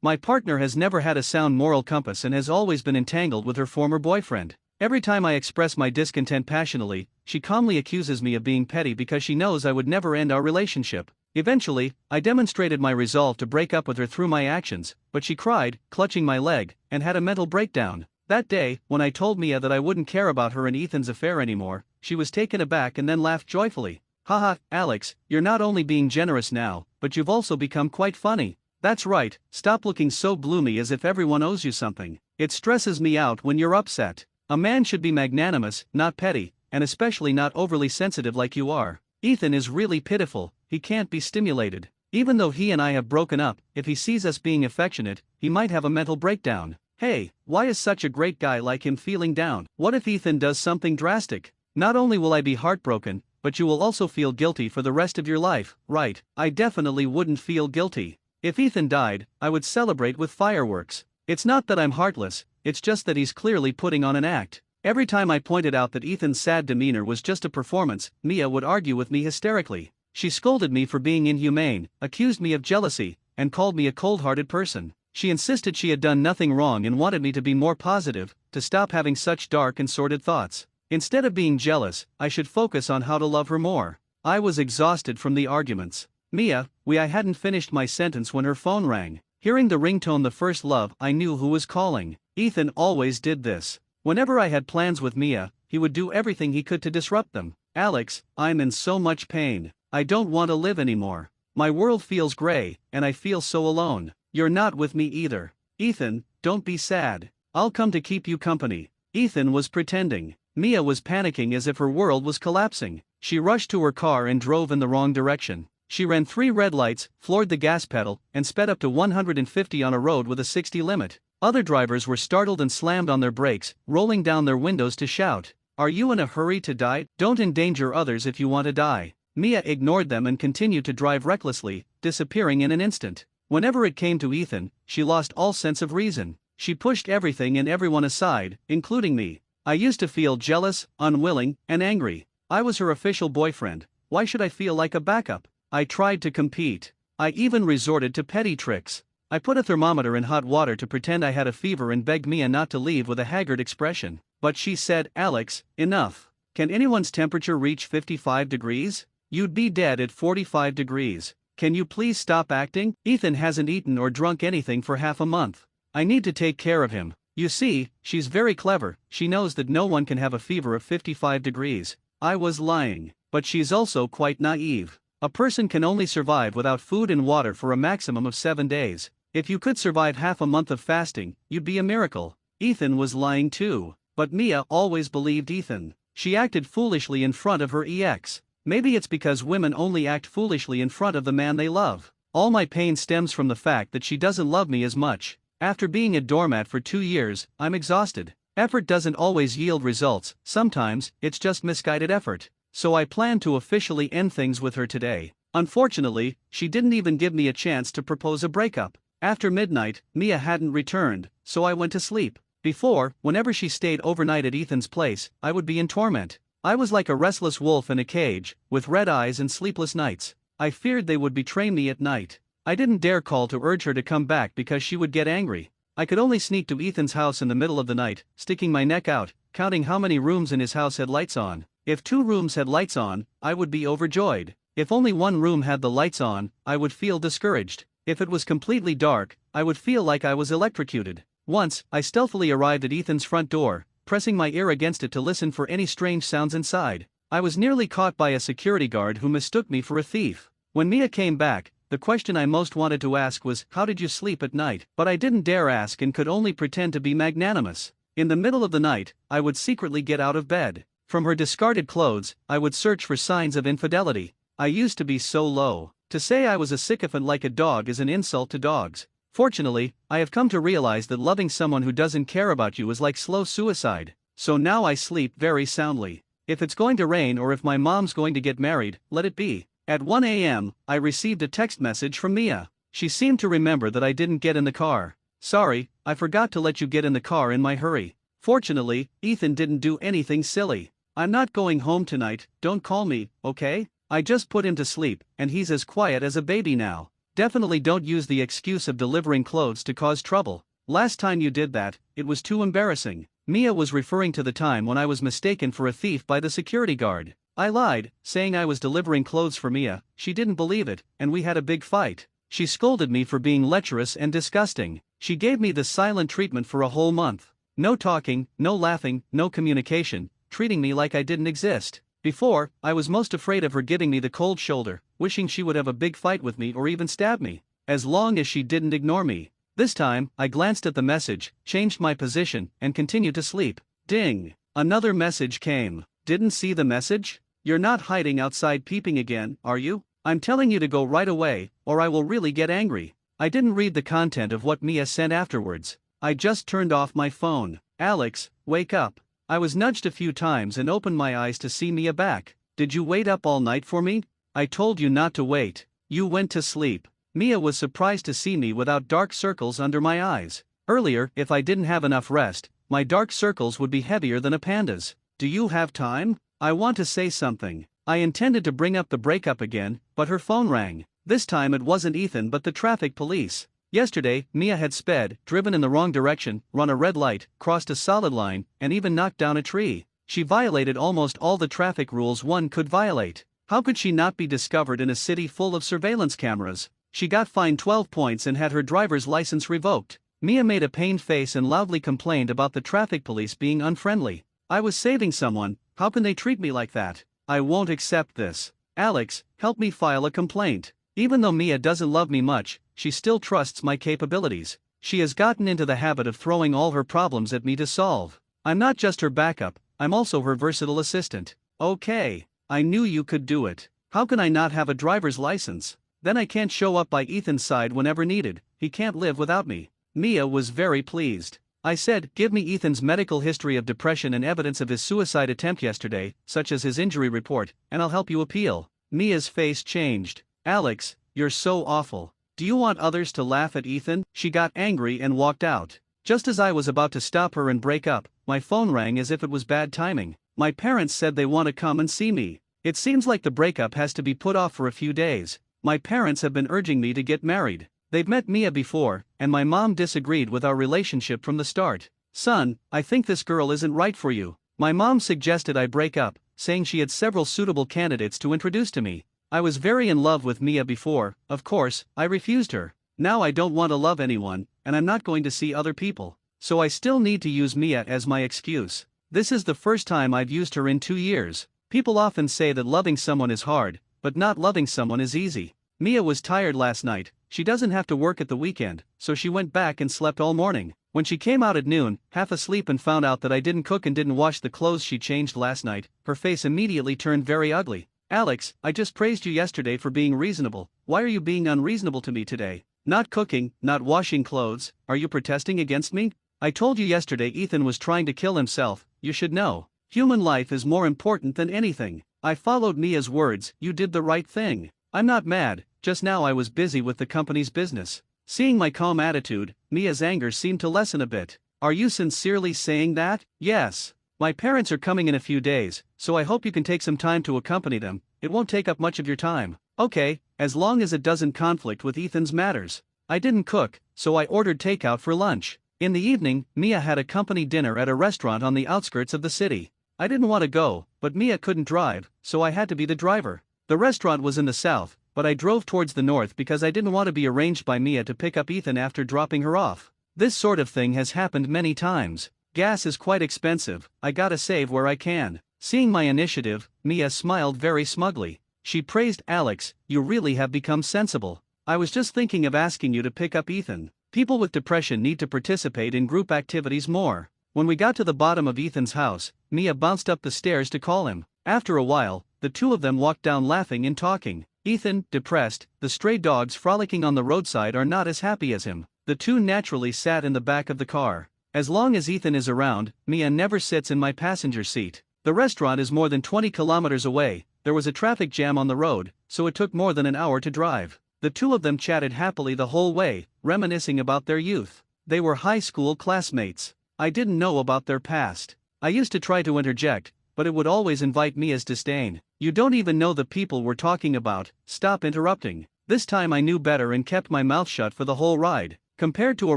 My partner has never had a sound moral compass and has always been entangled with her former boyfriend. Every time I express my discontent passionately, she calmly accuses me of being petty because she knows I would never end our relationship. Eventually, I demonstrated my resolve to break up with her through my actions, but she cried, clutching my leg, and had a mental breakdown. That day, when I told Mia that I wouldn't care about her and Ethan's affair anymore, she was taken aback and then laughed joyfully. Haha, Alex, you're not only being generous now, but you've also become quite funny. That's right, stop looking so gloomy as if everyone owes you something. It stresses me out when you're upset. A man should be magnanimous, not petty, and especially not overly sensitive like you are. Ethan is really pitiful, he can't be stimulated. Even though he and I have broken up, if he sees us being affectionate, he might have a mental breakdown. Hey, why is such a great guy like him feeling down? What if Ethan does something drastic? Not only will I be heartbroken, but you will also feel guilty for the rest of your life, right? I definitely wouldn't feel guilty. If Ethan died, I would celebrate with fireworks. It's not that I'm heartless, it's just that he's clearly putting on an act. Every time I pointed out that Ethan's sad demeanor was just a performance, Mia would argue with me hysterically. She scolded me for being inhumane, accused me of jealousy, and called me a cold-hearted person. She insisted she had done nothing wrong and wanted me to be more positive, to stop having such dark and sordid thoughts. Instead of being jealous, I should focus on how to love her more. I was exhausted from the arguments. Mia, I hadn't finished my sentence when her phone rang. Hearing the ringtone the first love, I knew who was calling. Ethan always did this. Whenever I had plans with Mia, he would do everything he could to disrupt them. Alex, I'm in so much pain. I don't want to live anymore. My world feels gray, and I feel so alone. You're not with me either. Ethan, don't be sad. I'll come to keep you company. Ethan was pretending. Mia was panicking as if her world was collapsing. She rushed to her car and drove in the wrong direction. She ran 3 red lights, floored the gas pedal, and sped up to 150 on a road with a 60 limit. Other drivers were startled and slammed on their brakes, rolling down their windows to shout, "Are you in a hurry to die? Don't endanger others if you want to die." Mia ignored them and continued to drive recklessly, disappearing in an instant. Whenever it came to Ethan, she lost all sense of reason. She pushed everything and everyone aside, including me. I used to feel jealous, unwilling, and angry. I was her official boyfriend. Why should I feel like a backup? I tried to compete. I even resorted to petty tricks. I put a thermometer in hot water to pretend I had a fever and begged Mia not to leave with a haggard expression. But she said, "Alex, enough. Can anyone's temperature reach 55 degrees? You'd be dead at 45 degrees. Can you please stop acting? Ethan hasn't eaten or drunk anything for half a month. I need to take care of him." You see, she's very clever. She knows that no one can have a fever of 55 degrees. I was lying. But she's also quite naive. A person can only survive without food and water for a maximum of 7 days. If you could survive half a month of fasting, you'd be a miracle. Ethan was lying too. But Mia always believed Ethan. She acted foolishly in front of her ex. Maybe it's because women only act foolishly in front of the man they love. All my pain stems from the fact that she doesn't love me as much. After being a doormat for 2 years, I'm exhausted. Effort doesn't always yield results, sometimes it's just misguided effort. So I plan to officially end things with her today. Unfortunately, she didn't even give me a chance to propose a breakup. After midnight, Mia hadn't returned, so I went to sleep. Before, whenever she stayed overnight at Ethan's place, I would be in torment. I was like a restless wolf in a cage, with red eyes and sleepless nights. I feared they would betray me at night. I didn't dare call to urge her to come back because she would get angry. I could only sneak to Ethan's house in the middle of the night, sticking my neck out, counting how many rooms in his house had lights on. If 2 rooms had lights on, I would be overjoyed. If only 1 room had the lights on, I would feel discouraged. If it was completely dark, I would feel like I was electrocuted. Once, I stealthily arrived at Ethan's front door, pressing my ear against it to listen for any strange sounds inside. I was nearly caught by a security guard who mistook me for a thief. When Mia came back, the question I most wanted to ask was, "How did you sleep at night?" But I didn't dare ask and could only pretend to be magnanimous. In the middle of the night, I would secretly get out of bed. From her discarded clothes, I would search for signs of infidelity. I used to be so low. To say I was a sycophant like a dog is an insult to dogs. Fortunately, I have come to realize that loving someone who doesn't care about you is like slow suicide. So now I sleep very soundly. If it's going to rain or if my mom's going to get married, let it be. At 1 a.m., I received a text message from Mia. She seemed to remember that I didn't get in the car. "Sorry, I forgot to let you get in the car in my hurry. Fortunately, Ethan didn't do anything silly. I'm not going home tonight, don't call me, okay? I just put him to sleep, and he's as quiet as a baby now. Definitely don't use the excuse of delivering clothes to cause trouble. Last time you did that, it was too embarrassing. Mia was referring to the time when I was mistaken for a thief by the security guard. I lied, saying I was delivering clothes for Mia. She didn't believe it, and we had a big fight. She scolded me for being lecherous and disgusting. She gave me the silent treatment for a whole month. No talking, no laughing, no communication, treating me like I didn't exist. Before, I was most afraid of her giving me the cold shoulder, wishing she would have a big fight with me or even stab me, as long as she didn't ignore me. This time, I glanced at the message, changed my position, and continued to sleep. Ding! Another message came. Didn't see the message? You're not hiding outside peeping again, are you? I'm telling you to go right away, or I will really get angry. I didn't read the content of what Mia sent afterwards. I just turned off my phone. Alex, wake up. I was nudged a few times and opened my eyes to see Mia back. Did you wait up all night for me? I told you not to wait. You went to sleep. Mia was surprised to see me without dark circles under my eyes. Earlier, if I didn't have enough rest, my dark circles would be heavier than a panda's. Do you have time? I want to say something. I intended to bring up the breakup again, but her phone rang. This time it wasn't Ethan but the traffic police. Yesterday, Mia had sped, driven in the wrong direction, run a red light, crossed a solid line, and even knocked down a tree. She violated almost all the traffic rules one could violate. How could she not be discovered in a city full of surveillance cameras? She got fined 12 points and had her driver's license revoked. Mia made a pained face and loudly complained about the traffic police being unfriendly. I was saving someone, how can they treat me like that? I won't accept this. Alex, help me file a complaint. Even though Mia doesn't love me much, she still trusts my capabilities. She has gotten into the habit of throwing all her problems at me to solve. I'm not just her backup, I'm also her versatile assistant. Okay, I knew you could do it. How can I not have a driver's license? Then I can't show up by Ethan's side whenever needed, he can't live without me. Mia was very pleased. I said, give me Ethan's medical history of depression and evidence of his suicide attempt yesterday, such as his injury report, and I'll help you appeal. Mia's face changed. Alex, you're so awful. Do you want others to laugh at Ethan? She got angry and walked out. Just as I was about to stop her and break up, my phone rang as if it was bad timing. My parents said they want to come and see me. It seems like the breakup has to be put off for a few days. My parents have been urging me to get married. They've met Mia before, and my mom disagreed with our relationship from the start. Son, I think this girl isn't right for you. My mom suggested I break up, saying she had several suitable candidates to introduce to me. I was very in love with Mia before, of course, I refused her. Now I don't want to love anyone, and I'm not going to see other people. So I still need to use Mia as my excuse. This is the first time I've used her in 2 years. People often say that loving someone is hard, but not loving someone is easy. Mia was tired last night. She doesn't have to work at the weekend, so she went back and slept all morning. When she came out at noon, half asleep, and found out that I didn't cook and didn't wash the clothes she changed last night, her face immediately turned very ugly. Alex, I just praised you yesterday for being reasonable. Why are you being unreasonable to me today? Not cooking, not washing clothes, are you protesting against me? I told you yesterday Ethan was trying to kill himself, you should know. Human life is more important than anything. I followed Mia's words, you did the right thing. I'm not mad, just now I was busy with the company's business. Seeing my calm attitude, Mia's anger seemed to lessen a bit. Are you sincerely saying that? Yes. My parents are coming in a few days, so I hope you can take some time to accompany them. It won't take up much of your time. Okay, as long as it doesn't conflict with Ethan's matters. I didn't cook, so I ordered takeout for lunch. In the evening, Mia had a company dinner at a restaurant on the outskirts of the city. I didn't want to go, but Mia couldn't drive, so I had to be the driver. The restaurant was in the south, but I drove towards the north because I didn't want to be arranged by Mia to pick up Ethan after dropping her off. This sort of thing has happened many times. Gas is quite expensive, I gotta save where I can. Seeing my initiative, Mia smiled very smugly. She praised Alex, you really have become sensible. I was just thinking of asking you to pick up Ethan. People with depression need to participate in group activities more. When we got to the bottom of Ethan's house, Mia bounced up the stairs to call him. After a while, the two of them walked down laughing and talking. Ethan, depressed, the stray dogs frolicking on the roadside are not as happy as him. The two naturally sat in the back of the car. As long as Ethan is around, Mia never sits in my passenger seat. The restaurant is more than 20 kilometers away. There was a traffic jam on the road, so it took more than an hour to drive. The two of them chatted happily the whole way, reminiscing about their youth. They were high school classmates. I didn't know about their past. I used to try to interject, but it would always invite Mia's disdain. You don't even know the people we're talking about, stop interrupting. This time I knew better and kept my mouth shut for the whole ride. Compared to a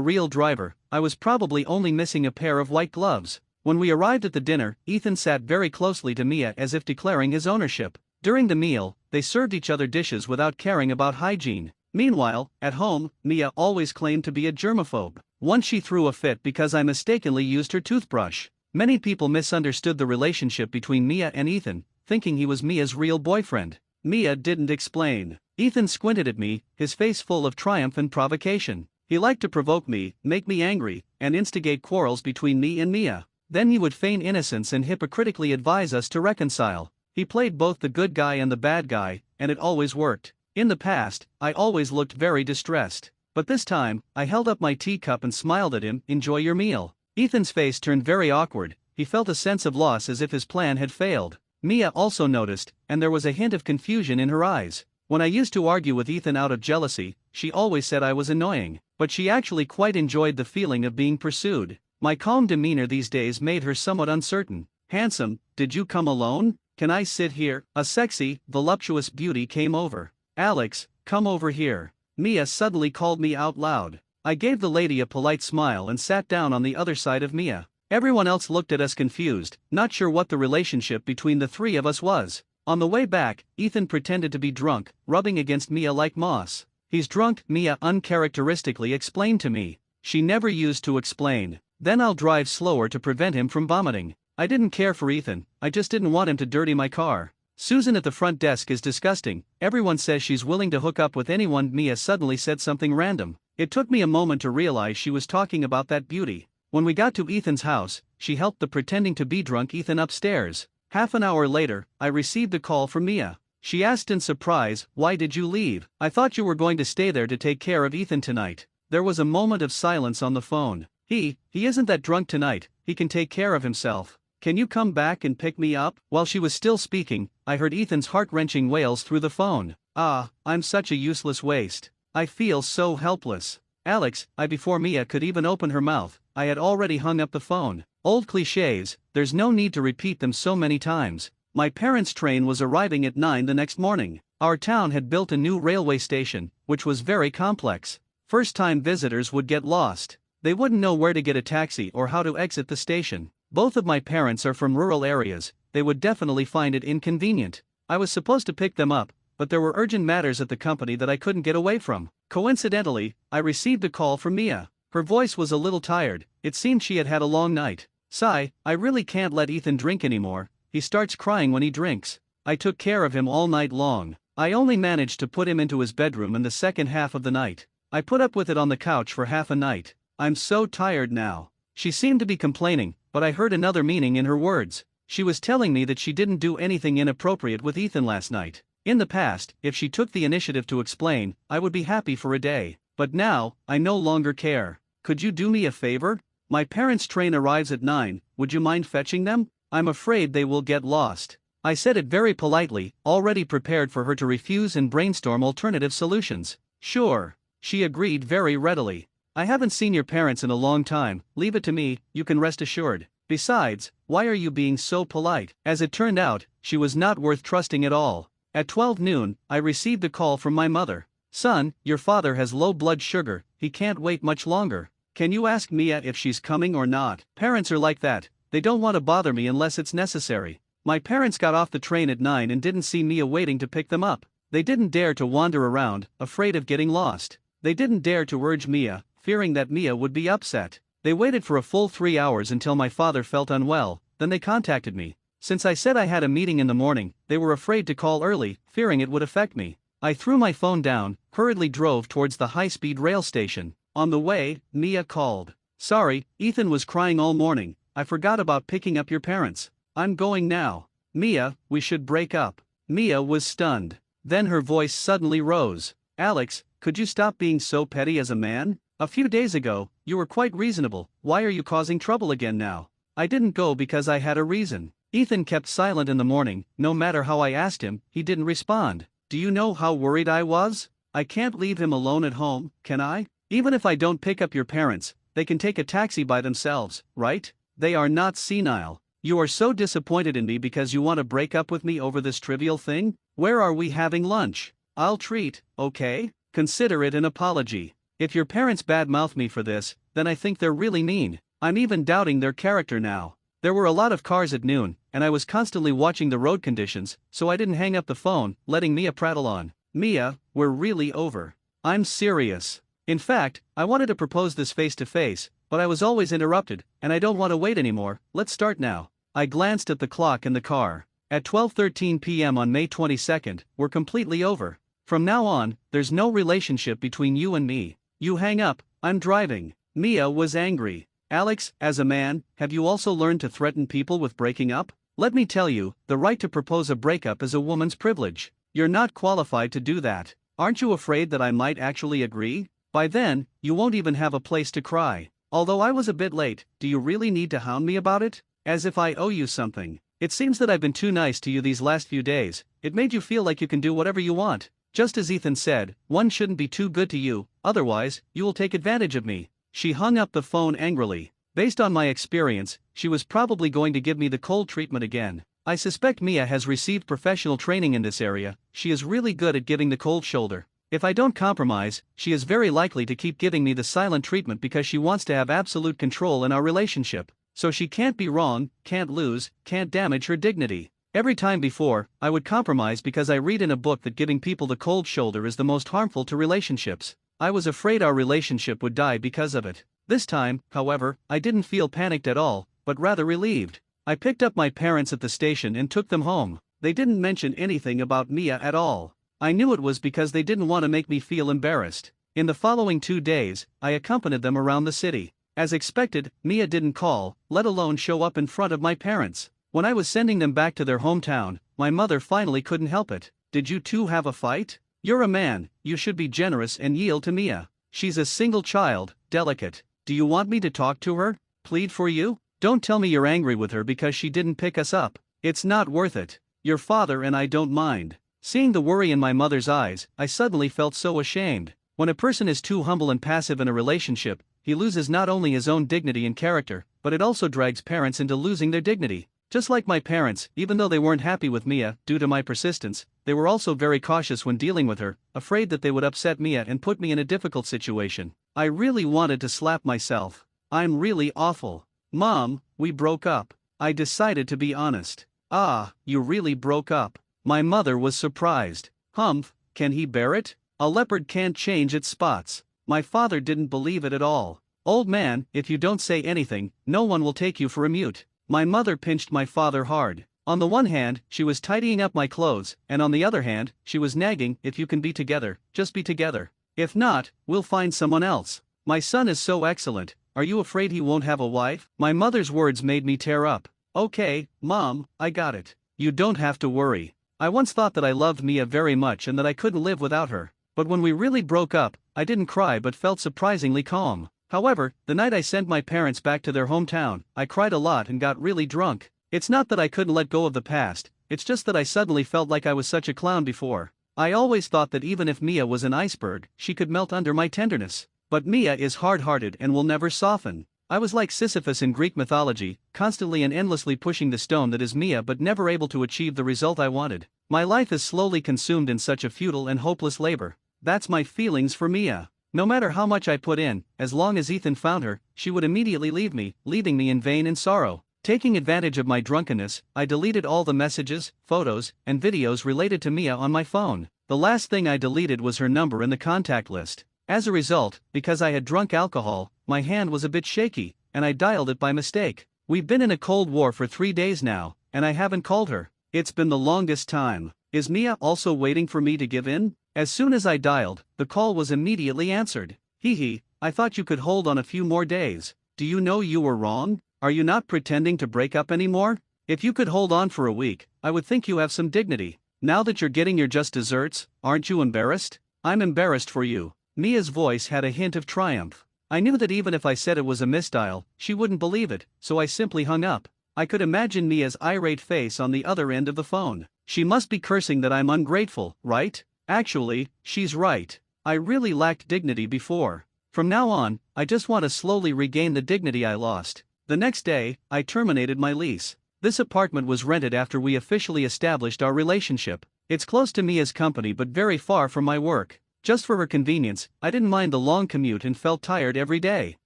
real driver, I was probably only missing a pair of white gloves. When we arrived at the dinner, Ethan sat very closely to Mia as if declaring his ownership. During the meal, they served each other dishes without caring about hygiene. Meanwhile, at home, Mia always claimed to be a germaphobe. Once she threw a fit because I mistakenly used her toothbrush. Many people misunderstood the relationship between Mia and Ethan, thinking he was Mia's real boyfriend. Mia didn't explain. Ethan squinted at me, his face full of triumph and provocation. He liked to provoke me, make me angry, and instigate quarrels between me and Mia. Then he would feign innocence and hypocritically advise us to reconcile. He played both the good guy and the bad guy, and it always worked. In the past, I always looked very distressed. But this time, I held up my teacup and smiled at him. "Enjoy your meal." Ethan's face turned very awkward. He felt a sense of loss as if his plan had failed. Mia also noticed, and there was a hint of confusion in her eyes. When I used to argue with Ethan out of jealousy, she always said I was annoying, but she actually quite enjoyed the feeling of being pursued. My calm demeanor these days made her somewhat uncertain. "Handsome, did you come alone? Can I sit here?" A sexy, voluptuous beauty came over. "Alex, come over here." Mia suddenly called me out loud. I gave the lady a polite smile and sat down on the other side of Mia. Everyone else looked at us confused, not sure what the relationship between the three of us was. On the way back, Ethan pretended to be drunk, rubbing against Mia like moss. "He's drunk," Mia uncharacteristically explained to me. She never used to explain. "Then I'll drive slower to prevent him from vomiting." I didn't care for Ethan, I just didn't want him to dirty my car. "Susan at the front desk is disgusting. Everyone says she's willing to hook up with anyone." Mia suddenly said something random. It took me a moment to realize she was talking about that beauty. When we got to Ethan's house, she helped the pretending to be drunk Ethan upstairs. Half an hour later, I received a call from Mia. She asked in surprise, "Why did you leave? I thought you were going to stay there to take care of Ethan tonight." There was a moment of silence on the phone. He isn't that drunk tonight, he can take care of himself. Can you come back and pick me up?" While she was still speaking, I heard Ethan's heart-wrenching wails through the phone. I'm such a useless waste. I feel so helpless. "Alex," before Mia could even open her mouth, I had already hung up the phone. Old cliches, there's no need to repeat them so many times. My parents' train was arriving at 9 the next morning. Our town had built a new railway station, which was very complex. First-time visitors would get lost. They wouldn't know where to get a taxi or how to exit the station. Both of my parents are from rural areas, they would definitely find it inconvenient. I was supposed to pick them up, but there were urgent matters at the company that I couldn't get away from. Coincidentally, I received a call from Mia. Her voice was a little tired, it seemed she had had a long night. "Sigh, I really can't let Ethan drink anymore, he starts crying when he drinks. I took care of him all night long. I only managed to put him into his bedroom in the second half of the night. I put up with it on the couch for half a night. I'm so tired now." She seemed to be complaining, but I heard another meaning in her words. She was telling me that she didn't do anything inappropriate with Ethan last night. In the past, if she took the initiative to explain, I would be happy for a day. But now, I no longer care. "Could you do me a favor? My parents' train arrives at 9, would you mind fetching them? I'm afraid they will get lost." I said it very politely, already prepared for her to refuse and brainstorm alternative solutions. "Sure." She agreed very readily. "I haven't seen your parents in a long time, leave it to me, you can rest assured. Besides, why are you being so polite?" As it turned out, she was not worth trusting at all. At 12 noon, I received a call from my mother. "Son, your father has low blood sugar, he can't wait much longer. Can you ask Mia if she's coming or not?" Parents are like that, they don't want to bother me unless it's necessary. My parents got off the train at 9 and didn't see Mia waiting to pick them up. They didn't dare to wander around, afraid of getting lost. They didn't dare to urge Mia, fearing that Mia would be upset. They waited for a full 3 hours until my father felt unwell, then they contacted me. Since I said I had a meeting in the morning, they were afraid to call early, fearing it would affect me. I threw my phone down, hurriedly drove towards the high-speed rail station. On the way, Mia called. "Sorry, Ethan was crying all morning, I forgot about picking up your parents. I'm going now." "Mia, we should break up." Mia was stunned. Then her voice suddenly rose. "Alex, could you stop being so petty as a man? A few days ago, you were quite reasonable, why are you causing trouble again now?" "I didn't go because I had a reason." Ethan kept silent in the morning, no matter how I asked him, he didn't respond. Do you know how worried I was? I can't leave him alone at home, can I? Even if I don't pick up your parents, they can take a taxi by themselves, right? They are not senile. You are so disappointed in me because you want to break up with me over this trivial thing? Where are we having lunch? I'll treat, okay? Consider it an apology. If your parents badmouth me for this, then I think they're really mean. I'm even doubting their character now. There were a lot of cars at noon, and I was constantly watching the road conditions, so I didn't hang up the phone, letting Mia prattle on. Mia, we're really over. I'm serious. In fact, I wanted to propose this face to face, but I was always interrupted, and I don't want to wait anymore. Let's start now. I glanced at the clock in the car. At 12:13 p.m. on May 22nd, we're completely over. From now on, there's no relationship between you and me. You hang up, I'm driving. Mia was angry. Alex, as a man, have you also learned to threaten people with breaking up? Let me tell you, the right to propose a breakup is a woman's privilege. You're not qualified to do that. Aren't you afraid that I might actually agree? By then, you won't even have a place to cry. Although I was a bit late, do you really need to hound me about it? As if I owe you something. It seems that I've been too nice to you these last few days. It made you feel like you can do whatever you want. Just as Ethan said, one shouldn't be too good to you, otherwise, you will take advantage of me. She hung up the phone angrily. Based on my experience, she was probably going to give me the cold treatment again. I suspect Mia has received professional training in this area. She is really good at giving the cold shoulder. If I don't compromise, she is very likely to keep giving me the silent treatment because she wants to have absolute control in our relationship. So she can't be wrong, can't lose, can't damage her dignity. Every time before, I would compromise because I read in a book that giving people the cold shoulder is the most harmful to relationships. I was afraid our relationship would die because of it. This time, however, I didn't feel panicked at all, but rather relieved. I picked up my parents at the station and took them home. They didn't mention anything about Mia at all. I knew it was because they didn't want to make me feel embarrassed. In the following 2 days, I accompanied them around the city. As expected, Mia didn't call, let alone show up in front of my parents. When I was sending them back to their hometown, my mother finally couldn't help it. Did you two have a fight? You're a man, you should be generous and yield to Mia. She's a single child, delicate. Do you want me to talk to her? Plead for you? Don't tell me you're angry with her because she didn't pick us up. It's not worth it. Your father and I don't mind. Seeing the worry in my mother's eyes, I suddenly felt so ashamed. When a person is too humble and passive in a relationship, he loses not only his own dignity and character, but it also drags parents into losing their dignity. Just like my parents, even though they weren't happy with Mia due to my persistence, they were also very cautious when dealing with her, afraid that they would upset Mia and put me in a difficult situation. I really wanted to slap myself. I'm really awful. Mom, we broke up. I decided to be honest. Ah, you really broke up. My mother was surprised. Humph, can he bear it? A leopard can't change its spots. My father didn't believe it at all. Old man, if you don't say anything, no one will take you for a mute. My mother pinched my father hard. On the one hand, she was tidying up my clothes, and on the other hand, she was nagging, if you can be together, just be together. If not, we'll find someone else. My son is so excellent, are you afraid he won't have a wife? My mother's words made me tear up. Okay, Mom, I got it. You don't have to worry. I once thought that I loved Mia very much and that I couldn't live without her. But when we really broke up, I didn't cry but felt surprisingly calm. However, the night I sent my parents back to their hometown, I cried a lot and got really drunk. It's not that I couldn't let go of the past, it's just that I suddenly felt like I was such a clown before. I always thought that even if Mia was an iceberg, she could melt under my tenderness. But Mia is hard-hearted and will never soften. I was like Sisyphus in Greek mythology, constantly and endlessly pushing the stone that is Mia but never able to achieve the result I wanted. My life is slowly consumed in such a futile and hopeless labor. That's my feelings for Mia. No matter how much I put in, as long as Ethan found her, she would immediately leave me, leaving me in vain and sorrow. Taking advantage of my drunkenness, I deleted all the messages, photos, and videos related to Mia on my phone. The last thing I deleted was her number in the contact list. As a result, because I had drunk alcohol, my hand was a bit shaky, and I dialed it by mistake. We've been in a cold war for 3 days now, and I haven't called her. It's been the longest time. Is Mia also waiting for me to give in? As soon as I dialed, the call was immediately answered. Hee, I thought you could hold on a few more days. Do you know you were wrong? Are you not pretending to break up anymore? If you could hold on for a week, I would think you have some dignity. Now that you're getting your just desserts, aren't you embarrassed? I'm embarrassed for you. Mia's voice had a hint of triumph. I knew that even if I said it was a misdial, she wouldn't believe it, so I simply hung up. I could imagine Mia's irate face on the other end of the phone. She must be cursing that I'm ungrateful, right? Actually, she's right. I really lacked dignity before. From now on, I just want to slowly regain the dignity I lost. The next day, I terminated my lease. This apartment was rented after we officially established our relationship. It's close to Mia's company but very far from my work. Just for her convenience, I didn't mind the long commute and felt tired every day.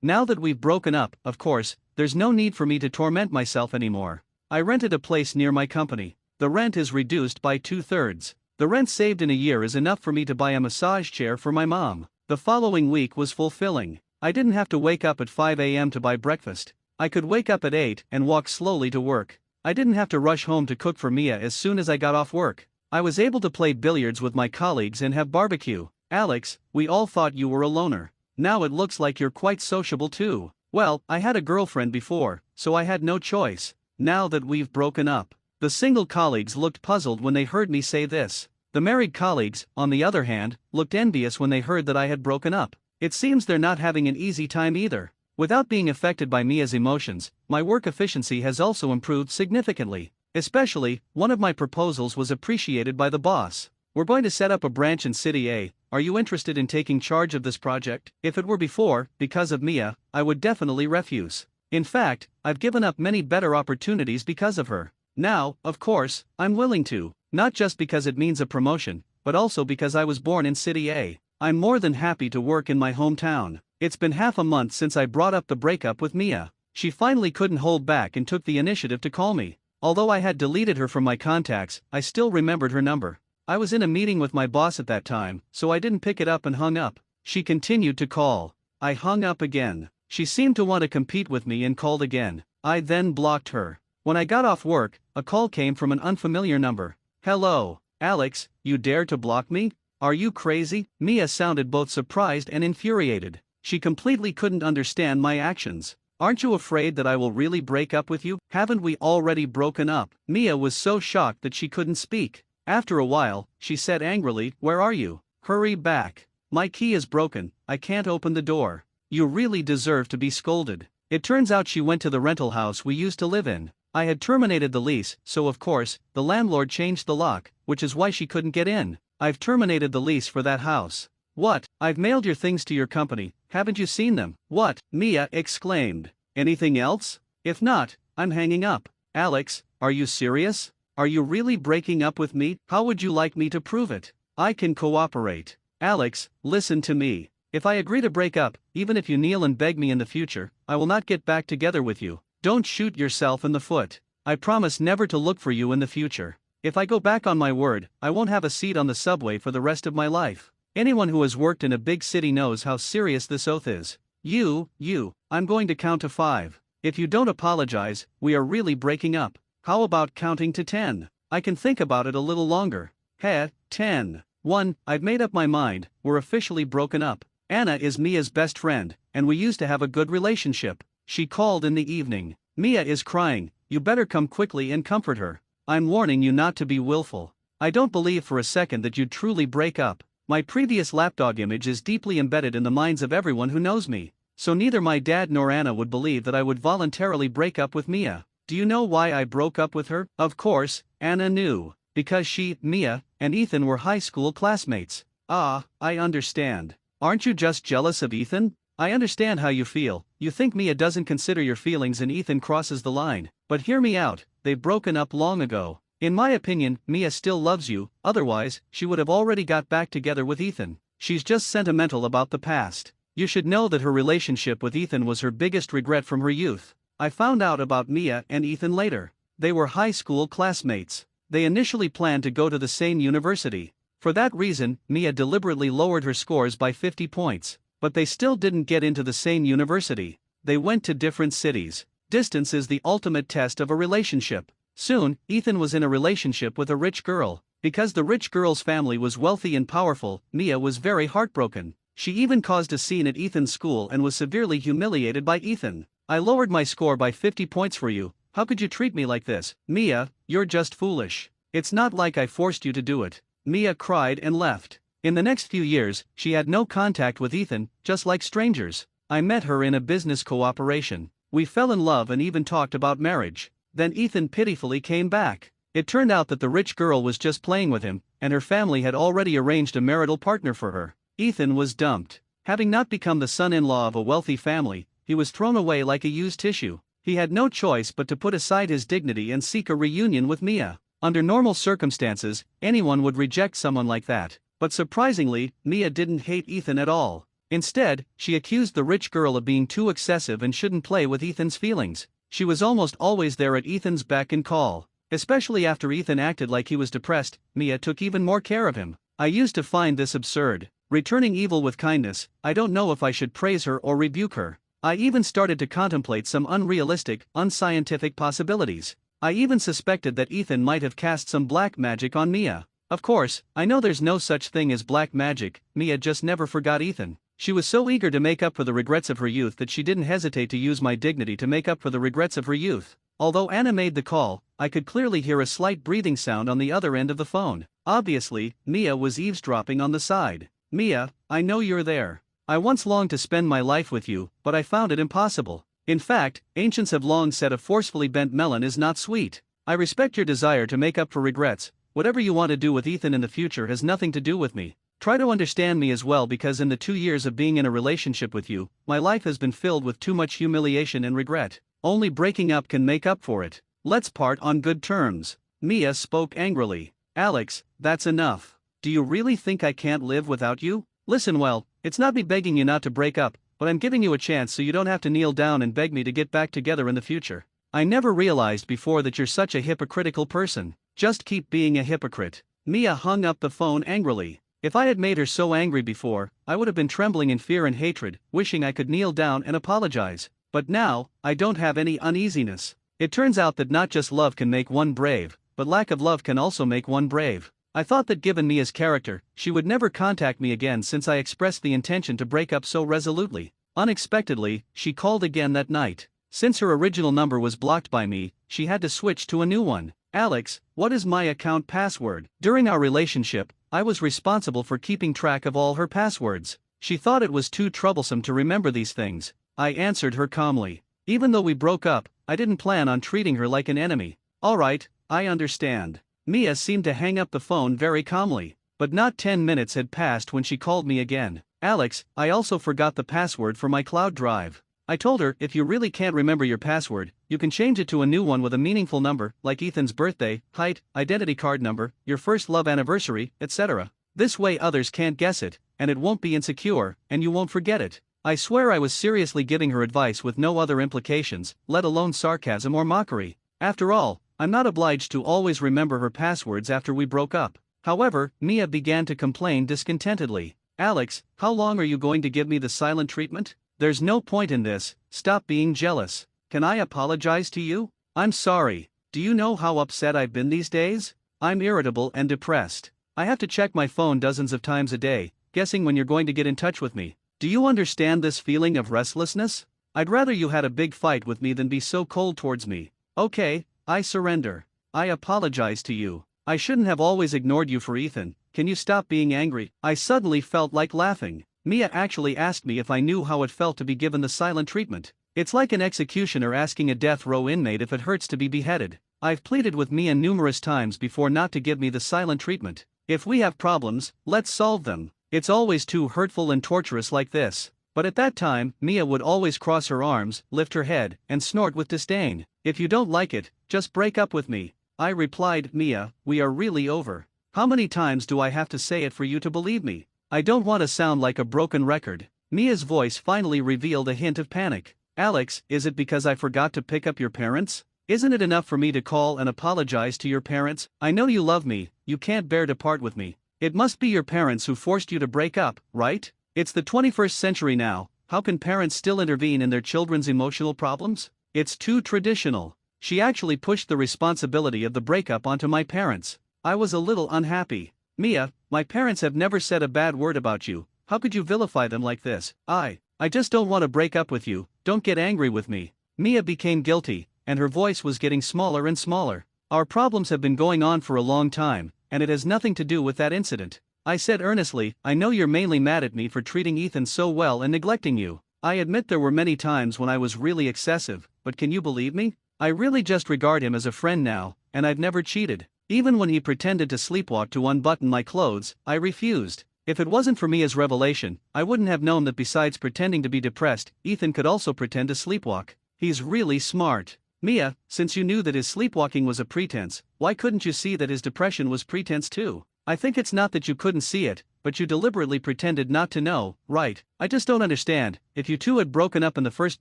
Now that we've broken up, of course, there's no need for me to torment myself anymore. I rented a place near my company. The rent is reduced by 2/3. The rent saved in a year is enough for me to buy a massage chair for my mom. The following week was fulfilling. I didn't have to wake up at 5 a.m. to buy breakfast. I could wake up at 8 and walk slowly to work. I didn't have to rush home to cook for Mia as soon as I got off work. I was able to play billiards with my colleagues and have barbecue. Alex, we all thought you were a loner. Now it looks like you're quite sociable too. Well, I had a girlfriend before, so I had no choice. Now that we've broken up. The single colleagues looked puzzled when they heard me say this. The married colleagues, on the other hand, looked envious when they heard that I had broken up. It seems they're not having an easy time either. Without being affected by Mia's emotions, my work efficiency has also improved significantly. Especially, one of my proposals was appreciated by the boss. We're going to set up a branch in City A. Are you interested in taking charge of this project? If it were before, because of Mia, I would definitely refuse. In fact, I've given up many better opportunities because of her. Now, of course, I'm willing to, not just because it means a promotion, but also because I was born in City A. I'm more than happy to work in my hometown. It's been half a month since I brought up the breakup with Mia. She finally couldn't hold back and took the initiative to call me. Although I had deleted her from my contacts, I still remembered her number. I was in a meeting with my boss at that time, so I didn't pick it up and hung up. She continued to call. I hung up again. She seemed to want to compete with me and called again. I then blocked her. When I got off work, a call came from an unfamiliar number. Hello, Alex, you dare to block me? Are you crazy? Mia sounded both surprised and infuriated. She completely couldn't understand my actions. Aren't you afraid that I will really break up with you? Haven't we already broken up? Mia was so shocked that she couldn't speak. After a while, she said angrily, where are you? Hurry back. My key is broken, I can't open the door. You really deserve to be scolded. It turns out she went to the rental house we used to live in. I had terminated the lease, so of course, the landlord changed the lock, which is why she couldn't get in. I've terminated the lease for that house. What? I've mailed your things to your company, haven't you seen them? What? Mia exclaimed. Anything else? If not, I'm hanging up. Alex, are you serious? Are you really breaking up with me? How would you like me to prove it? I can cooperate. Alex, listen to me. If I agree to break up, even if you kneel and beg me in the future, I will not get back together with you. Don't shoot yourself in the foot. I promise never to look for you in the future. If I go back on my word, I won't have a seat on the subway for the rest of my life. Anyone who has worked in a big city knows how serious this oath is. I'm going to count to 5. If you don't apologize, we are really breaking up. How about counting to 10? I can think about it a little longer. 10. 1. I've made up my mind, we're officially broken up. Anna is Mia's best friend, and we used to have a good relationship. She called in the evening. Mia is crying, you better come quickly and comfort her. I'm warning you not to be willful. I don't believe for a second that you'd truly break up. My previous lapdog image is deeply embedded in the minds of everyone who knows me, so neither my dad nor Anna would believe that I would voluntarily break up with Mia. Do you know why I broke up with her? Of course, Anna knew. Because she, Mia, and Ethan were high school classmates. Ah, I understand. Aren't you just jealous of Ethan? I understand how you feel. You think Mia doesn't consider your feelings and Ethan crosses the line. But hear me out, they've broken up long ago. In my opinion, Mia still loves you, otherwise, she would have already got back together with Ethan. She's just sentimental about the past. You should know that her relationship with Ethan was her biggest regret from her youth. I found out about Mia and Ethan later. They were high school classmates. They initially planned to go to the same university. For that reason, Mia deliberately lowered her scores by 50 points. But they still didn't get into the same university. They went to different cities. Distance is the ultimate test of a relationship. Soon, Ethan was in a relationship with a rich girl. Because the rich girl's family was wealthy and powerful, Mia was very heartbroken. She even caused a scene at Ethan's school and was severely humiliated by Ethan. I lowered my score by 50 points for you. How could you treat me like this? Mia, you're just foolish. It's not like I forced you to do it. Mia cried and left. In the next few years, she had no contact with Ethan, just like strangers. I met her in a business cooperation. We fell in love and even talked about marriage. Then Ethan pitifully came back. It turned out that the rich girl was just playing with him, and her family had already arranged a marital partner for her. Ethan was dumped. Having not become the son-in-law of a wealthy family, he was thrown away like a used tissue. He had no choice but to put aside his dignity and seek a reunion with Mia. Under normal circumstances, anyone would reject someone like that. But surprisingly, Mia didn't hate Ethan at all. Instead, she accused the rich girl of being too excessive and shouldn't play with Ethan's feelings. She was almost always there at Ethan's beck and call. Especially after Ethan acted like he was depressed, Mia took even more care of him. I used to find this absurd. Returning evil with kindness, I don't know if I should praise her or rebuke her. I even started to contemplate some unrealistic, unscientific possibilities. I even suspected that Ethan might have cast some black magic on Mia. Of course, I know there's no such thing as black magic. Mia just never forgot Ethan. She was so eager to make up for the regrets of her youth that she didn't hesitate to use my dignity to make up for the regrets of her youth. Although Anna made the call, I could clearly hear a slight breathing sound on the other end of the phone. Obviously, Mia was eavesdropping on the side. Mia, I know you're there. I once longed to spend my life with you, but I found it impossible. In fact, ancients have long said a forcefully bent melon is not sweet. I respect your desire to make up for regrets. Whatever you want to do with Ethan in the future has nothing to do with me. Try to understand me as well, because in the 2 years of being in a relationship with you, my life has been filled with too much humiliation and regret. Only breaking up can make up for it. Let's part on good terms. Mia spoke angrily. Alex, that's enough. Do you really think I can't live without you? Listen, well, it's not me begging you not to break up, but I'm giving you a chance so you don't have to kneel down and beg me to get back together in the future. I never realized before that you're such a hypocritical person. Just keep being a hypocrite. Mia hung up the phone angrily. If I had made her so angry before, I would have been trembling in fear and hatred, wishing I could kneel down and apologize. But now, I don't have any uneasiness. It turns out that not just love can make one brave, but lack of love can also make one brave. I thought that given Mia's character, she would never contact me again since I expressed the intention to break up so resolutely. Unexpectedly, she called again that night. Since her original number was blocked by me, she had to switch to a new one. Alex, what is my account password? During our relationship, I was responsible for keeping track of all her passwords. She thought it was too troublesome to remember these things. I answered her calmly. Even though we broke up, I didn't plan on treating her like an enemy. All right, I understand. Mia seemed to hang up the phone very calmly. But not 10 minutes had passed when she called me again. Alex, I also forgot the password for my cloud drive. I told her, if you really can't remember your password, you can change it to a new one with a meaningful number, like Ethan's birthday, height, identity card number, your first love anniversary, etc. This way others can't guess it, and it won't be insecure, and you won't forget it. I swear I was seriously giving her advice with no other implications, let alone sarcasm or mockery. After all, I'm not obliged to always remember her passwords after we broke up. However, Mia began to complain discontentedly. Alex, how long are you going to give me the silent treatment? There's no point in this. Stop being jealous. Can I apologize to you? I'm sorry. Do you know how upset I've been these days? I'm irritable and depressed. I have to check my phone dozens of times a day, guessing when you're going to get in touch with me. Do you understand this feeling of restlessness? I'd rather you had a big fight with me than be so cold towards me. Okay, I surrender. I apologize to you. I shouldn't have always ignored you for Ethan. Can you stop being angry? I suddenly felt like laughing. Mia actually asked me if I knew how it felt to be given the silent treatment. It's like an executioner asking a death row inmate if it hurts to be beheaded. I've pleaded with Mia numerous times before not to give me the silent treatment. If we have problems, let's solve them. It's always too hurtful and torturous like this. But at that time, Mia would always cross her arms, lift her head, and snort with disdain. If you don't like it, just break up with me. I replied, Mia, we are really over. How many times do I have to say it for you to believe me? I don't want to sound like a broken record. Mia's voice finally revealed a hint of panic. Alex, is it because I forgot to pick up your parents? Isn't it enough for me to call and apologize to your parents? I know you love me, you can't bear to part with me. It must be your parents who forced you to break up, right? It's the 21st century now, how can parents still intervene in their children's emotional problems? It's too traditional. She actually pushed the responsibility of the breakup onto my parents. I was a little unhappy. Mia, my parents have never said a bad word about you. How could you vilify them like this? I just don't want to break up with you, don't get angry with me. Mia became guilty, and her voice was getting smaller and smaller. Our problems have been going on for a long time, and it has nothing to do with that incident. I said earnestly, I know you're mainly mad at me for treating Ethan so well and neglecting you. I admit there were many times when I was really excessive, but can you believe me? I really just regard him as a friend now, and I've never cheated. Even when he pretended to sleepwalk to unbutton my clothes, I refused. If it wasn't for Mia's revelation, I wouldn't have known that besides pretending to be depressed, Ethan could also pretend to sleepwalk. He's really smart. Mia, since you knew that his sleepwalking was a pretense, why couldn't you see that his depression was pretense too? I think it's not that you couldn't see it, but you deliberately pretended not to know, right? I just don't understand. If you two had broken up in the first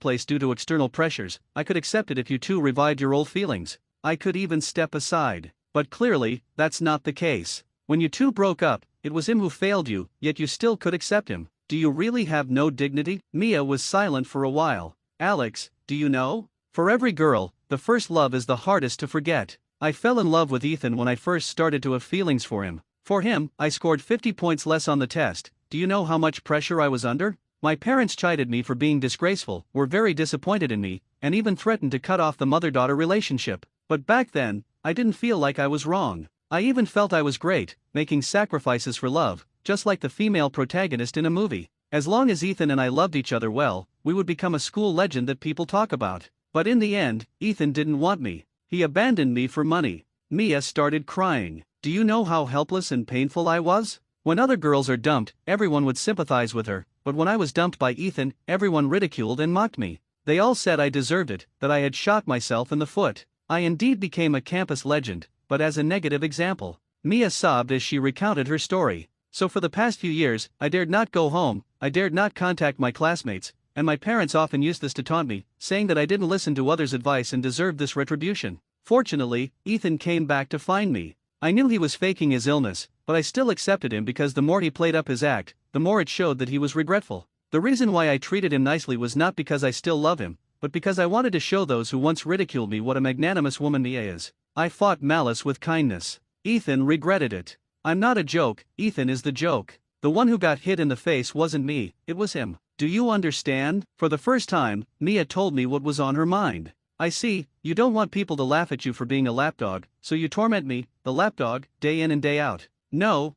place due to external pressures, I could accept it if you two revived your old feelings. I could even step aside. But clearly, that's not the case. When you two broke up, it was him who failed you, yet you still could accept him. Do you really have no dignity? Mia was silent for a while. Alex, do you know? For every girl, the first love is the hardest to forget. I fell in love with Ethan when I first started to have feelings for him. For him, I scored 50 points less on the test. Do you know how much pressure I was under? My parents chided me for being disgraceful, were very disappointed in me, and even threatened to cut off the mother-daughter relationship. But back then, I didn't feel like I was wrong. I even felt I was great, making sacrifices for love, just like the female protagonist in a movie. As long as Ethan and I loved each other well, we would become a school legend that people talk about. But in the end, Ethan didn't want me. He abandoned me for money. Mia started crying. Do you know how helpless and painful I was? When other girls are dumped, everyone would sympathize with her, but when I was dumped by Ethan, everyone ridiculed and mocked me. They all said I deserved it, that I had shot myself in the foot. I indeed became a campus legend, but as a negative example. Mia sobbed as she recounted her story. So for the past few years, I dared not go home, I dared not contact my classmates, and my parents often used this to taunt me, saying that I didn't listen to others' advice and deserved this retribution. Fortunately, Ethan came back to find me. I knew he was faking his illness, but I still accepted him because the more he played up his act, the more it showed that he was regretful. The reason why I treated him nicely was not because I still love him, but because I wanted to show those who once ridiculed me what a magnanimous woman Mia is. I fought malice with kindness. Ethan regretted it. I'm not a joke, Ethan is the joke. The one who got hit in the face wasn't me, it was him. Do you understand? For the first time, Mia told me what was on her mind. I see, you don't want people to laugh at you for being a lapdog, so you torment me, the lapdog, day in and day out. No,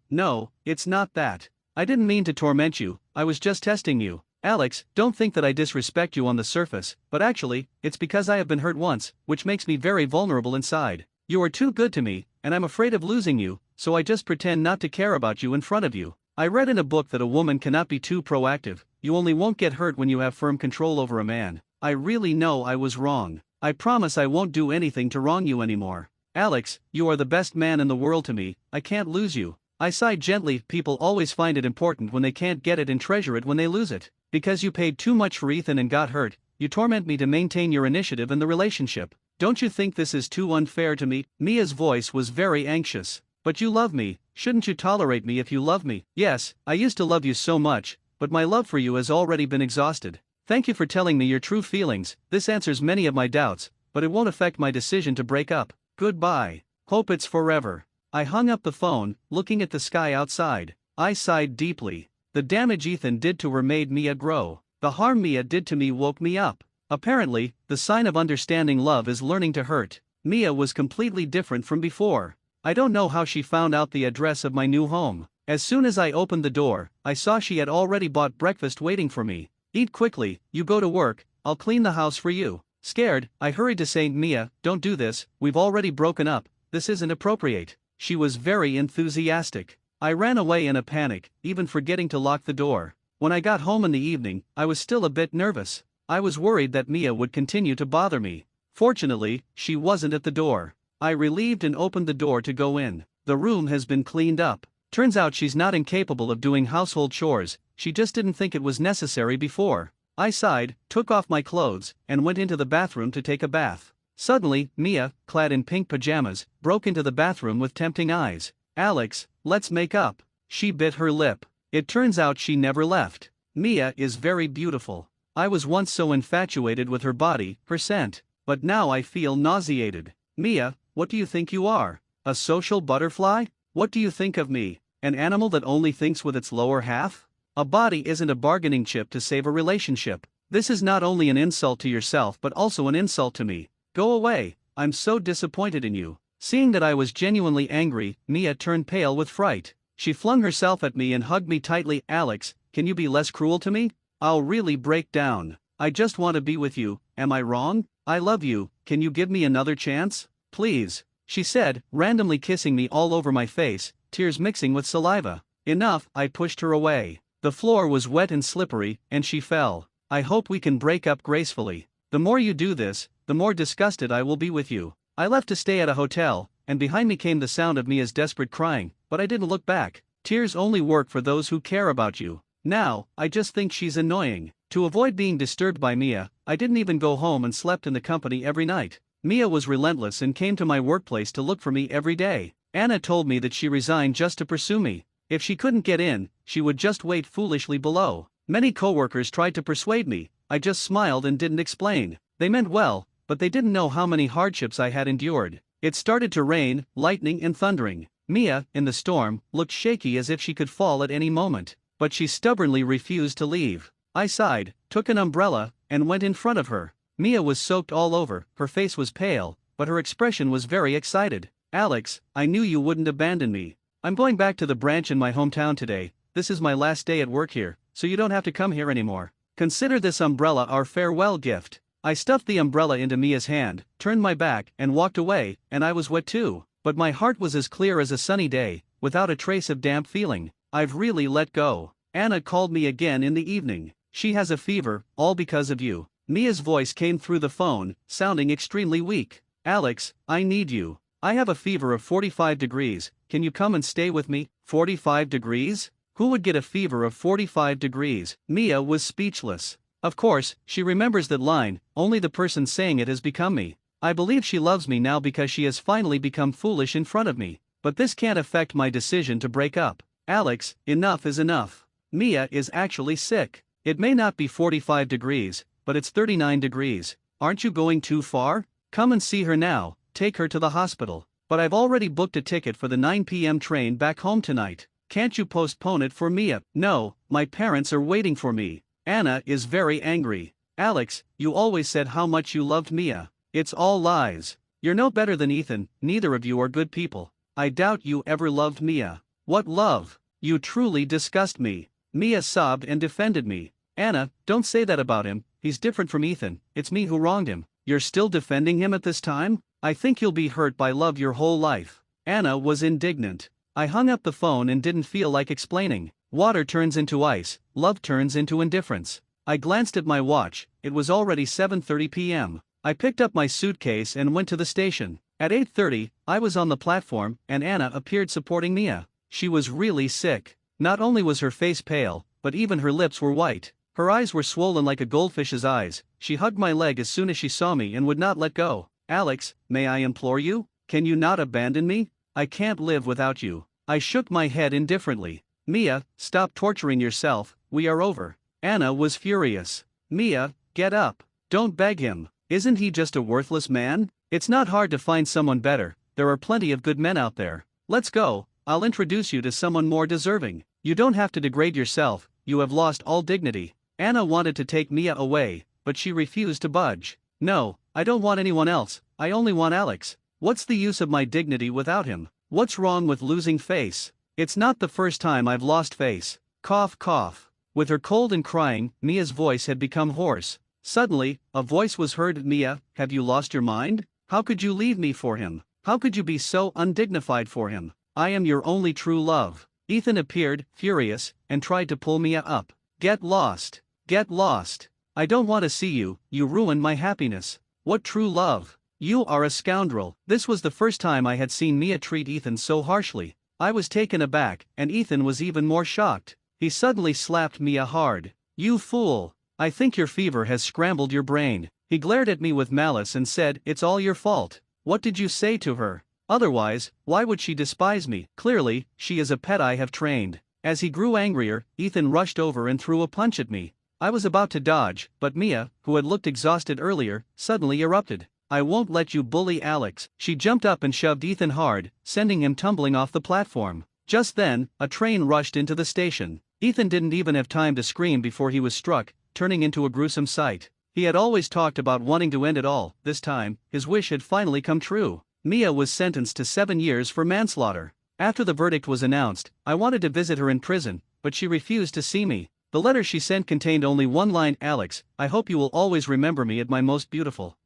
it's not that. I didn't mean to torment you, I was just testing you. Alex, don't think that I disrespect you on the surface, but actually, it's because I have been hurt once, which makes me very vulnerable inside. You are too good to me, and I'm afraid of losing you, so I just pretend not to care about you in front of you. I read in a book that a woman cannot be too proactive, you only won't get hurt when you have firm control over a man. I really know I was wrong. I promise I won't do anything to wrong you anymore. Alex, you are the best man in the world to me, I can't lose you. I sighed gently. People always find it important when they can't get it and treasure it when they lose it. Because you paid too much for Ethan and got hurt, you torment me to maintain your initiative in the relationship. Don't you think this is too unfair to me? Mia's voice was very anxious. But you love me, shouldn't you tolerate me if you love me? Yes, I used to love you so much, but my love for you has already been exhausted. Thank you for telling me your true feelings, this answers many of my doubts, but it won't affect my decision to break up. Goodbye. Hope it's forever. I hung up the phone, looking at the sky outside. I sighed deeply. The damage Ethan did to her made Mia grow. The harm Mia did to me woke me up. Apparently, the sign of understanding love is learning to hurt. Mia was completely different from before. I don't know how she found out the address of my new home. As soon as I opened the door, I saw she had already bought breakfast waiting for me. Eat quickly, you go to work, I'll clean the house for you. Scared, I hurried to say, Mia, don't do this, we've already broken up, this isn't appropriate. She was very enthusiastic. I ran away in a panic, even forgetting to lock the door. When I got home in the evening, I was still a bit nervous. I was worried that Mia would continue to bother me. Fortunately, she wasn't at the door. I relieved and opened the door to go in. The room has been cleaned up. Turns out she's not incapable of doing household chores, she just didn't think it was necessary before. I sighed, took off my clothes, and went into the bathroom to take a bath. Suddenly, Mia, clad in pink pajamas, broke into the bathroom with tempting eyes. Alex, let's make up. She bit her lip. It turns out she never left. Mia is very beautiful. I was once so infatuated with her body, her scent, but now I feel nauseated. Mia, what do you think you are? A social butterfly? What do you think of me? An animal that only thinks with its lower half? A body isn't a bargaining chip to save a relationship. This is not only an insult to yourself but also an insult to me. Go away, I'm so disappointed in you. Seeing that I was genuinely angry, Mia turned pale with fright. She flung herself at me and hugged me tightly. Alex, can you be less cruel to me? I'll really break down. I just want to be with you, am I wrong? I love you, can you give me another chance? Please, she said, randomly kissing me all over my face, tears mixing with saliva. Enough, I pushed her away. The floor was wet and slippery, and she fell. I hope we can break up gracefully. The more you do this, the more disgusted I will be with you. I left to stay at a hotel, and behind me came the sound of Mia's desperate crying, but I didn't look back. Tears only work for those who care about you. Now, I just think she's annoying. To avoid being disturbed by Mia, I didn't even go home and slept in the company every night. Mia was relentless and came to my workplace to look for me every day. Anna told me that she resigned just to pursue me. If she couldn't get in, she would just wait foolishly below. Many coworkers tried to persuade me. I just smiled and didn't explain. They meant well, but they didn't know how many hardships I had endured. It started to rain, lightning and thundering. Mia, in the storm, looked shaky as if she could fall at any moment, but she stubbornly refused to leave. I sighed, took an umbrella, and went in front of her. Mia was soaked all over, her face was pale, but her expression was very excited. Alex, I knew you wouldn't abandon me. I'm going back to the branch in my hometown today. This is my last day at work here, so you don't have to come here anymore. Consider this umbrella our farewell gift. I stuffed the umbrella into Mia's hand, turned my back, and walked away, and I was wet too, but my heart was as clear as a sunny day, without a trace of damp feeling. I've really let go. Anna called me again in the evening. She has a fever, all because of you. Mia's voice came through the phone, sounding extremely weak. Alex, I need you. I have a fever of 45 degrees, can you come and stay with me? 45 degrees? Who would get a fever of 45 degrees? Mia was speechless. Of course, she remembers that line, only the person saying it has become me. I believe she loves me now because she has finally become foolish in front of me. But this can't affect my decision to break up. Alex, enough is enough. Mia is actually sick. It may not be 45 degrees, but it's 39 degrees. Aren't you going too far? Come and see her now, take her to the hospital. But I've already booked a ticket for the 9 p.m. train back home tonight. Can't you postpone it for Mia? No, my parents are waiting for me. Anna is very angry. Alex, you always said how much you loved Mia. It's all lies. You're no better than Ethan, neither of you are good people. I doubt you ever loved Mia. What love? You truly disgust me. Mia sobbed and defended me. Anna, don't say that about him, he's different from Ethan, it's me who wronged him. You're still defending him at this time? I think you'll be hurt by love your whole life. Anna was indignant. I hung up the phone and didn't feel like explaining. Water turns into ice, love turns into indifference. I glanced at my watch, it was already 7:30 p.m. I picked up my suitcase and went to the station. At 8:30, I was on the platform, and Anna appeared supporting Mia. She was really sick. Not only was her face pale, but even her lips were white. Her eyes were swollen like a goldfish's eyes. She hugged my leg as soon as she saw me and would not let go. Alex, may I implore you? Can you not abandon me? I can't live without you. I shook my head indifferently. Mia, stop torturing yourself, we are over. Anna was furious. Mia, get up. Don't beg him. Isn't he just a worthless man? It's not hard to find someone better, there are plenty of good men out there. Let's go, I'll introduce you to someone more deserving. You don't have to degrade yourself, you have lost all dignity. Anna wanted to take Mia away, but she refused to budge. No, I don't want anyone else, I only want Alex. What's the use of my dignity without him? What's wrong with losing face? It's not the first time I've lost face. Cough, cough. With her cold and crying, Mia's voice had become hoarse. Suddenly, a voice was heard. Mia, have you lost your mind? How could you leave me for him? How could you be so undignified for him? I am your only true love. Ethan appeared, furious, and tried to pull Mia up. Get lost. Get lost. I don't want to see you, you ruined my happiness. What true love? You are a scoundrel. This was the first time I had seen Mia treat Ethan so harshly. I was taken aback, and Ethan was even more shocked. He suddenly slapped Mia hard. You fool. I think your fever has scrambled your brain. He glared at me with malice and said, it's all your fault. What did you say to her? Otherwise, why would she despise me? Clearly, she is a pet I have trained. As he grew angrier, Ethan rushed over and threw a punch at me. I was about to dodge, but Mia, who had looked exhausted earlier, suddenly erupted. I won't let you bully Alex. She jumped up and shoved Ethan hard, sending him tumbling off the platform. Just then, a train rushed into the station. Ethan didn't even have time to scream before he was struck, turning into a gruesome sight. He had always talked about wanting to end it all. This time, his wish had finally come true. Mia was sentenced to 7 years for manslaughter. After the verdict was announced, I wanted to visit her in prison, but she refused to see me. The letter she sent contained only one line: Alex, I hope you will always remember me at my most beautiful.